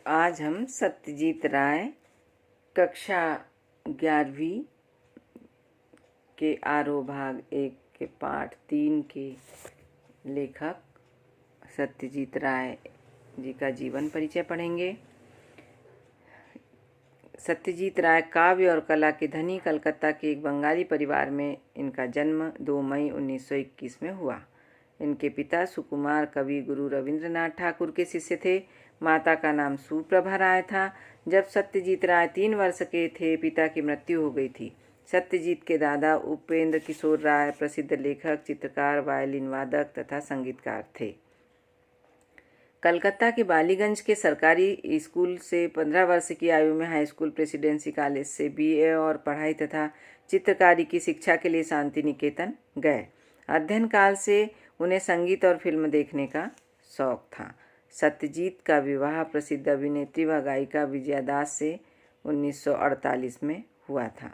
आज हम सत्यजीत राय कक्षा 11वीं के आरोह भाग 1 के पाठ 3 के लेखक सत्यजीत राय जी का जीवन परिचय पढ़ेंगे। सत्यजीत राय काव्य और कला के धनी कलकत्ता के एक बंगाली परिवार में इनका जन्म 2 मई 1921 में हुआ। इनके पिता सुकुमार कवि गुरु रविंद्रनाथ ठाकुर के शिष्य थे। माता का नाम सुप्रभा राय था। जब सत्यजीत राय 3 वर्ष के थे, पिता की मृत्यु हो गई थी। सत्यजीत के दादा उपेंद्र किशोर राय प्रसिद्ध लेखक, चित्रकार, वायलिन वादक तथा संगीतकार थे। कलकत्ता के बालीगंज के सरकारी स्कूल से 15 वर्ष की आयु में हाई स्कूल, प्रेसिडेंसी कॉलेज से बीए और पढ़ाई तथा चित्रकारी की शिक्षा के लिए शांति निकेतन गए। अध्ययन काल से उन्हें संगीत और फिल्म देखने का शौक था। सत्यजीत का विवाह प्रसिद्ध अभिनेत्री व गायिका विजया दास से 1948 में हुआ था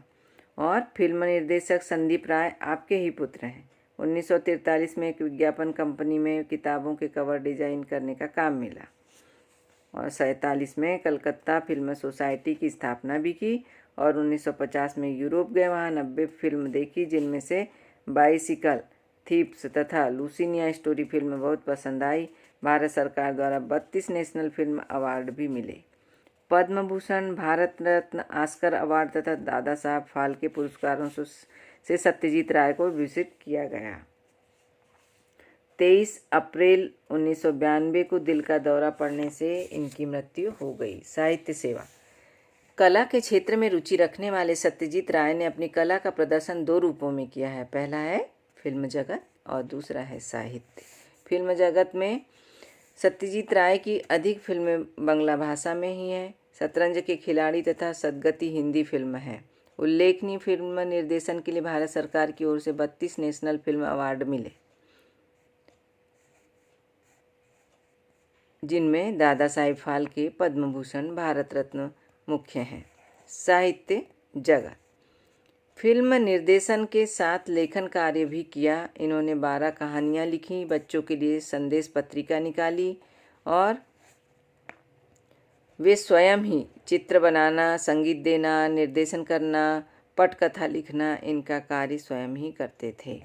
और फिल्म निर्देशक संदीप राय आपके ही पुत्र हैं। 1943 में एक विज्ञापन कंपनी में किताबों के कवर डिजाइन करने का काम मिला और 47 में कलकत्ता फिल्म सोसाइटी की स्थापना भी की और 1950 में यूरोप गए। वहाँ 90 फिल्म देखी, जिनमें से बाइसिकल थीप्स तथा लूसिनिया स्टोरी फिल्म बहुत पसंद आई। भारत सरकार द्वारा 32 नेशनल फिल्म अवार्ड भी मिले। पद्म भूषण, भारत रत्न, ऑस्कर अवार्ड तथा दादा साहब फाल्के पुरस्कारों से सत्यजीत राय को विभूषित किया गया। 23 अप्रैल 1992 को दिल का दौरा पड़ने से इनकी मृत्यु हो गई। साहित्य सेवा। कला के क्षेत्र में रुचि रखने वाले सत्यजीत राय ने अपनी कला का प्रदर्शन 2 रूपों में किया है। पहला है फिल्म जगत और दूसरा है साहित्य। फिल्म जगत में सत्यजीत राय की अधिक फिल्में बांग्ला भाषा में ही हैं। शतरंज के खिलाड़ी तथा सदगति हिंदी फिल्म है। उल्लेखनीय फिल्म निर्देशन के लिए भारत सरकार की ओर से 32 नेशनल फिल्म अवार्ड मिले, जिनमें दादा साहिब फाल्के, पद्म भूषण, भारत रत्न मुख्य हैं। साहित्य जगत। फिल्म निर्देशन के साथ लेखन कार्य भी किया। इन्होंने 12 कहानियाँ लिखी, बच्चों के लिए संदेश पत्रिका निकाली और वे स्वयं ही चित्र बनाना, संगीत देना, निर्देशन करना, पटकथा लिखना, इनका कार्य स्वयं ही करते थे।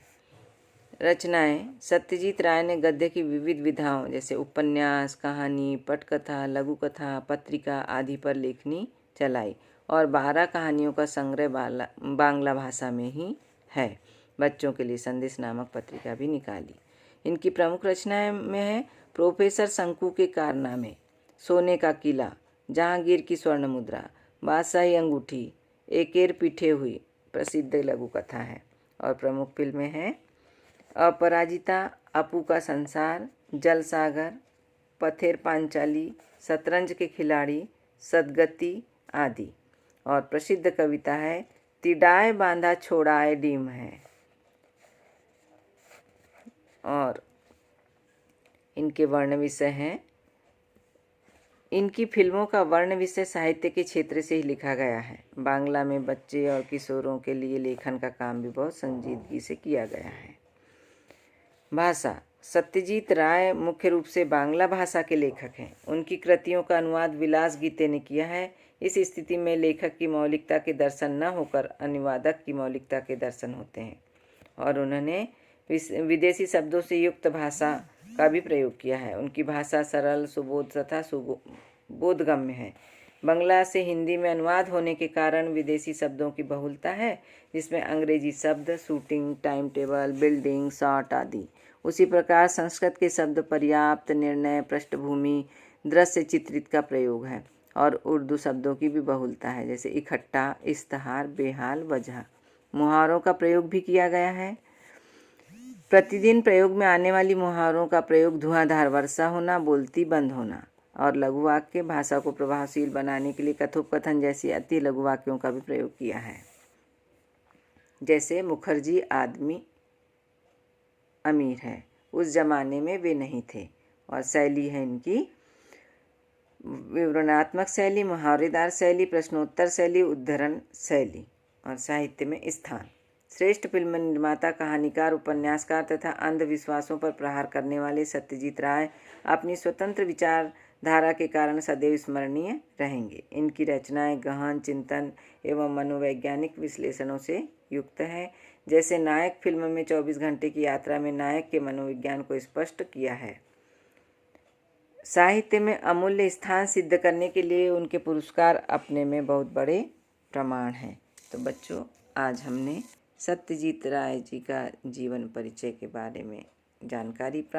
रचनाएं। सत्यजीत राय ने गद्य की विविध विधाओं जैसे उपन्यास, कहानी, पटकथा, लघु कथा, पत्रिका आदि पर लेखनी चलाई और 12 कहानियों का संग्रह बांग्ला भाषा में ही है। बच्चों के लिए संदेश नामक पत्रिका भी निकाली। इनकी प्रमुख रचनाएं में है प्रोफेसर शंकु के कारनामे, सोने का किला, जहांगीर की स्वर्ण मुद्रा, बादशाही अंगूठी, एकेर पीठे हुई प्रसिद्ध लघु कथा है और प्रमुख फिल्में हैं अपराजिता, अपू का संसार, जल सागर, पथेर पांचाली, शतरंज के खिलाड़ी, सदगति आदि। और प्रसिद्ध कविता है तिडाए बांधा छोड़ाए डीम है। और इनके वर्ण विषय हैं। इनकी फिल्मों का वर्ण विषय साहित्य के क्षेत्र से ही लिखा गया है। बांग्ला में बच्चे और किशोरों के लिए लेखन का काम भी बहुत संजीदगी से किया गया है। भाषा। सत्यजीत राय मुख्य रूप से बांग्ला भाषा के लेखक हैं। उनकी कृतियों का अनुवाद विलास गीते ने किया है। इस स्थिति में लेखक की मौलिकता के दर्शन न होकर अनुवादक की मौलिकता के दर्शन होते हैं और उन्होंने विदेशी शब्दों से युक्त भाषा का भी प्रयोग किया है। उनकी भाषा सरल, सुबोध तथा बोधगम्य है। बांग्ला से हिंदी में अनुवाद होने के कारण विदेशी शब्दों की बहुलता है, जिसमें अंग्रेजी शब्द shooting, time table, building, shot आदि। उसी प्रकार संस्कृत के शब्द पर्याप्त, निर्णय, पृष्ठभूमि, दृश्य चित्रित का प्रयोग है और उर्दू शब्दों की भी बहुलता है, जैसे इकट्ठा, इश्तहार, बेहाल, वजह। मुहावरों का प्रयोग भी किया गया है। प्रतिदिन प्रयोग में आने वाली मुहावरों का प्रयोग धुआंधार वर्षा होना, बोलती बंद होना और लघु वाक्य, भाषा को प्रभावशील बनाने के लिए कथोपकथन जैसी अति लघु वाक्यों का भी प्रयोग किया है, जैसे मुखर्जी आदमी अमीर है, उस जमाने में वे नहीं थे। और शैली है इनकी विवरणात्मक शैली, मुहावरेदार शैली, प्रश्नोत्तर शैली, उद्धरण शैली। और साहित्य में स्थान। श्रेष्ठ फिल्म निर्माता, कहानीकार, उपन्यासकार तथा अंधविश्वासों पर प्रहार करने वाले सत्यजीत राय अपनी स्वतंत्र विचार धारा के कारण सदैव स्मरणीय रहेंगे। इनकी रचनाएं गहन चिंतन एवं मनोवैज्ञानिक विश्लेषणों से युक्त है। जैसे नायक फिल्म में 24 घंटे की यात्रा में नायक के मनोविज्ञान को स्पष्ट किया है। साहित्य में अमूल्य स्थान सिद्ध करने के लिए उनके पुरस्कार अपने में बहुत बड़े प्रमाण हैं। तो बच्चों, आज हमने सत्यजीत राय जी का जीवन परिचय के बारे में जानकारी प्राप्त